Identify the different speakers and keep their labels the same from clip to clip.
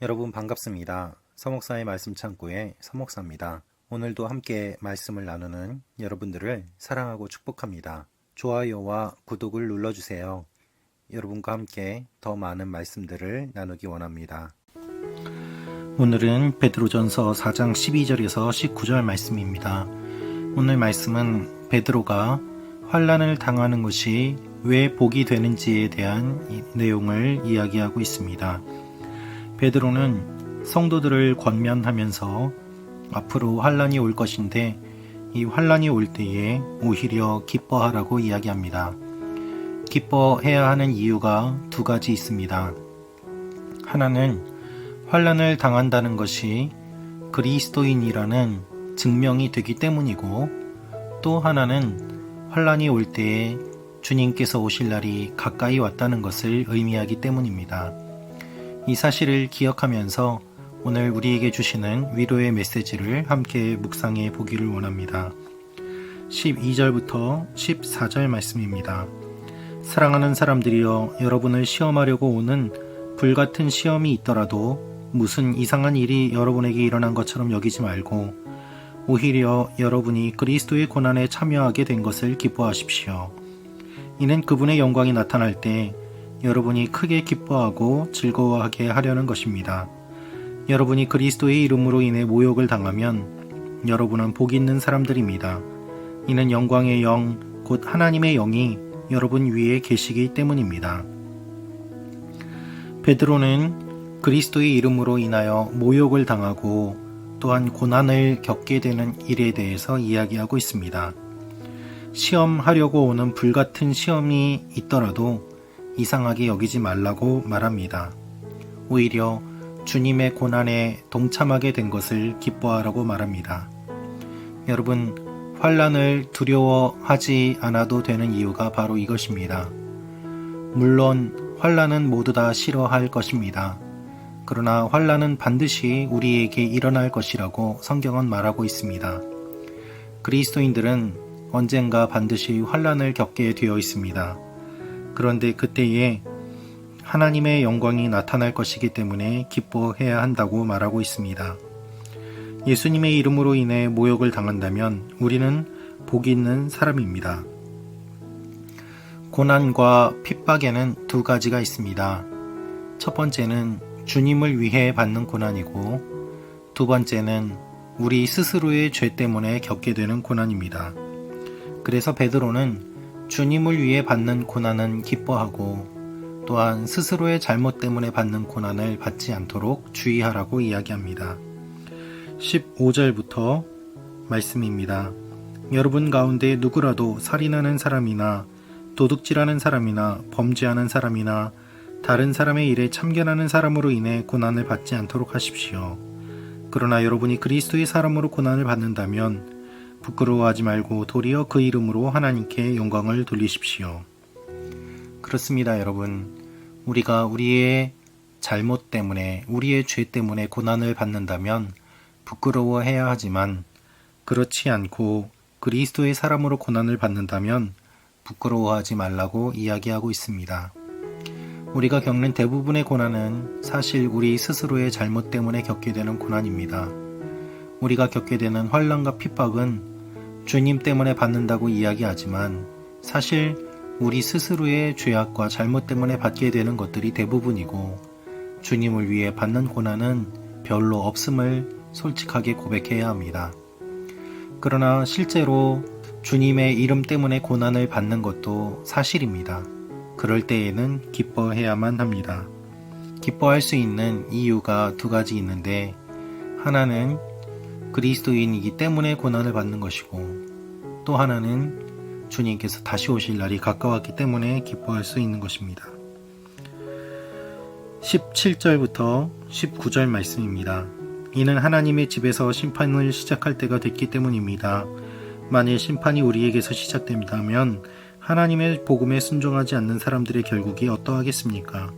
Speaker 1: 여러분 반갑습니다. 서목사의 말씀 창고의 서목사입니다. 오늘도 함께 말씀을 나누는 여러분들을 사랑하고 축복합니다. 좋아요와 구독을 눌러주세요. 여러분과 함께 더 많은 말씀들을 나누기 원합니다. 오늘은 베드로전서 4장 12절에서 19절 말씀입니다. 오늘 말씀은 베드로가 환난을 당하는 것이 왜 복이 되는지에 대한 내용을 이야기하고 있습니다. 베드로는 성도들을 권면하면서 앞으로 환난이 올 것인데 이 환난이 올 때에 오히려 기뻐하라고 이야기합니다. 기뻐해야 하는 이유가 두 가지 있습니다. 하나는 환난을 당한다는 것이 그리스도인이라는 증명이 되기 때문이고, 또 하나는 환난이 올 때에 주님께서 오실 날이 가까이 왔다는 것을 의미하기 때문입니다. 이 사실을 기억하면서 오늘 우리에게 주시는 위로의 메시지를 함께 묵상해 보기를 원합니다. 12절부터 14절 말씀입니다. 사랑하는 사람들이여, 여러분을 시험하려고 오는 불같은 시험이 있더라도 무슨 이상한 일이 여러분에게 일어난 것처럼 여기지 말고 오히려 여러분이 그리스도의 고난에 참여하게 된 것을 기뻐하십시오. 이는 그분의 영광이 나타날 때 여러분이 크게 기뻐하고 즐거워하게 하려는 것입니다. 여러분이 그리스도의 이름으로 인해 모욕을 당하면 여러분은 복 있는 사람들입니다. 이는 영광의 영, 곧 하나님의 영이 여러분 위에 계시기 때문입니다. 베드로는 그리스도의 이름으로 인하여 모욕을 당하고 또한 고난을 겪게 되는 일에 대해서 이야기하고 있습니다. 시험하려고 오는 불같은 시험이 있더라도 이상하게 여기지 말라고 말합니다. 오히려 주님의 고난에 동참하게 된 것을 기뻐하라고 말합니다. 여러분, 환난을 두려워하지 않아도 되는 이유가 바로 이것입니다. 물론 환난은 모두 다 싫어할 것입니다. 그러나 환난은 반드시 우리에게 일어날 것이라고 성경은 말하고 있습니다. 그리스도인들은 언젠가 반드시 환난을 겪게 되어 있습니다. 그런데 그때에 하나님의 영광이 나타날 것이기 때문에 기뻐해야 한다고 말하고 있습니다. 예수님의 이름으로 인해 모욕을 당한다면 우리는 복이 있는 사람입니다. 고난과 핍박에는 두 가지가 있습니다. 첫 번째는 주님을 위해 받는 고난이고, 두 번째는 우리 스스로의 죄 때문에 겪게 되는 고난입니다. 그래서 베드로는 주님을 위해 받는 고난은 기뻐하고 또한 스스로의 잘못 때문에 받는 고난을 받지 않도록 주의하라고 이야기합니다. 15절부터 말씀입니다. 여러분 가운데 누구라도 살인하는 사람이나 도둑질하는 사람이나 범죄하는 사람이나 다른 사람의 일에 참견하는 사람으로 인해 고난을 받지 않도록 하십시오. 그러나 여러분이 그리스도의 사람으로 고난을 받는다면 부끄러워하지 말고 도리어 그 이름으로 하나님께 영광을 돌리십시오. 그렇습니다, 여러분. 우리가 우리의 잘못 때문에, 우리의 죄 때문에 고난을 받는다면 부끄러워해야 하지만, 그렇지 않고 그리스도의 사람으로 고난을 받는다면 부끄러워하지 말라고 이야기하고 있습니다. 우리가 겪는 대부분의 고난은 사실 우리 스스로의 잘못 때문에 겪게 되는 고난입니다. 우리가 겪게 되는 환난과 핍박은 주님 때문에 받는다고 이야기하지만 사실 우리 스스로의 죄악과 잘못 때문에 받게 되는 것들이 대부분이고, 주님을 위해 받는 고난은 별로 없음을 솔직하게 고백해야 합니다. 그러나 실제로 주님의 이름 때문에 고난을 받는 것도 사실입니다. 그럴 때에는 기뻐해야만 합니다. 기뻐할 수 있는 이유가 두 가지 있는데, 하나는 그리스도인이기 때문에 고난을 받는 것이고, 또 하나는 주님께서 다시 오실 날이 가까웠기 때문에 기뻐할 수 있는 것입니다. 17절부터 19절 말씀입니다. 이는 하나님의 집에서 심판을 시작할 때가 됐기 때문입니다. 만일 심판이 우리에게서 시작된다면 하나님의 복음에 순종하지 않는 사람들의 결국이 어떠하겠습니까?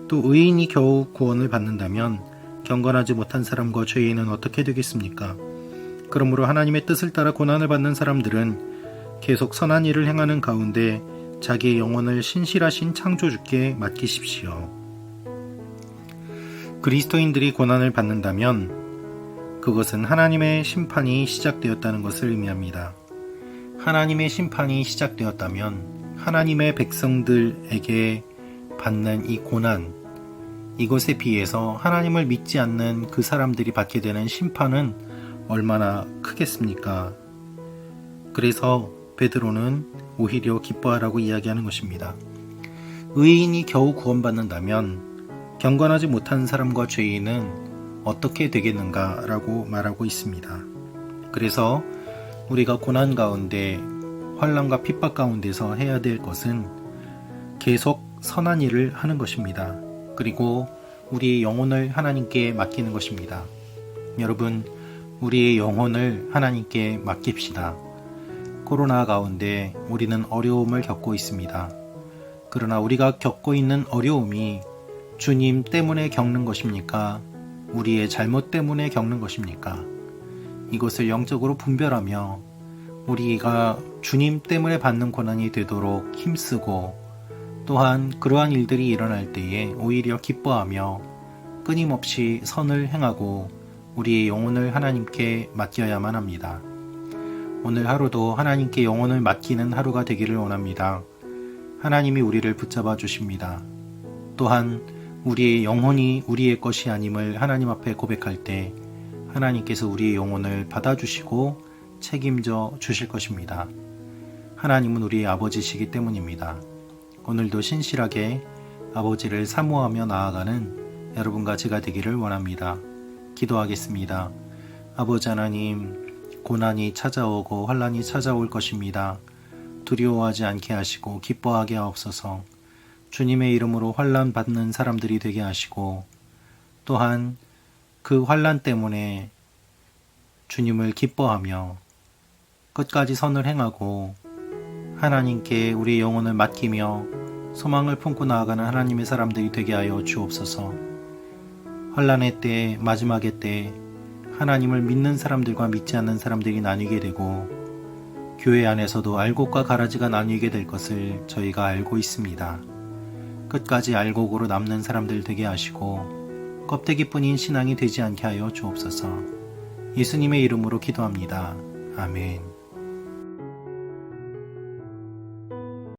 Speaker 1: 또 의인이 겨우 구원을 받는다면 경건하지 못한 사람과 죄인은 어떻게 되겠습니까? 그러므로 하나님의 뜻을 따라 고난을 받는 사람들은 계속 선한 일을 행하는 가운데 자기의 영혼을 신실하신 창조주께 맡기십시오. 그리스도인들이 고난을 받는다면 그것은 하나님의 심판이 시작되었다는 것을 의미합니다. 하나님의 심판이 시작되었다면 하나님의 백성들에게 받는 이 고난, 이것에 비해서 하나님을 믿지 않는 그 사람들이 받게 되는 심판은 얼마나 크겠습니까? 그래서 베드로는 오히려 기뻐하라고 이야기하는 것입니다. 의인이 겨우 구원받는다면 경건하지 못한 사람과 죄인은 어떻게 되겠는가 라고 말하고 있습니다. 그래서 우리가 고난 가운데 환난과 핍박 가운데서 해야 될 것은 계속 선한 일을 하는 것입니다. 그리고 우리의 영혼을 하나님께 맡기는 것입니다. 여러분, 우리의 영혼을 하나님께 맡깁시다. 코로나 가운데 우리는 어려움을 겪고 있습니다. 그러나 우리가 겪고 있는 어려움이 주님 때문에 겪는 것입니까? 우리의 잘못 때문에 겪는 것입니까? 이것을 영적으로 분별하며 우리가 주님 때문에 받는 고난이 되도록 힘쓰고, 또한 그러한 일들이 일어날 때에 오히려 기뻐하며 끊임없이 선을 행하고 우리의 영혼을 하나님께 맡겨야만 합니다. 오늘 하루도 하나님께 영혼을 맡기는 하루가 되기를 원합니다. 하나님이 우리를 붙잡아 주십니다. 또한 우리의 영혼이 우리의 것이 아님을 하나님 앞에 고백할 때 하나님께서 우리의 영혼을 받아주시고 책임져 주실 것입니다. 하나님은 우리의 아버지시기 때문입니다. 오늘도 신실하게 아버지를 사모하며 나아가는 여러분과 제가 되기를 원합니다. 기도하겠습니다. 아버지 하나님, 고난이 찾아오고 환난이 찾아올 것입니다. 두려워하지 않게 하시고 기뻐하게 하옵소서. 주님의 이름으로 환난 받는 사람들이 되게 하시고, 또한 그 환난 때문에 주님을 기뻐하며 끝까지 선을 행하고 하나님께 우리의 영혼을 맡기며 소망을 품고 나아가는 하나님의 사람들이 되게 하여 주옵소서. 환난의 때, 마지막의 때 하나님을 믿는 사람들과 믿지 않는 사람들이 나뉘게 되고, 교회 안에서도 알곡과 가라지가 나뉘게 될 것을 저희가 알고 있습니다. 끝까지 알곡으로 남는 사람들 되게 하시고 껍데기뿐인 신앙이 되지 않게 하여 주옵소서. 예수님의 이름으로 기도합니다. 아멘.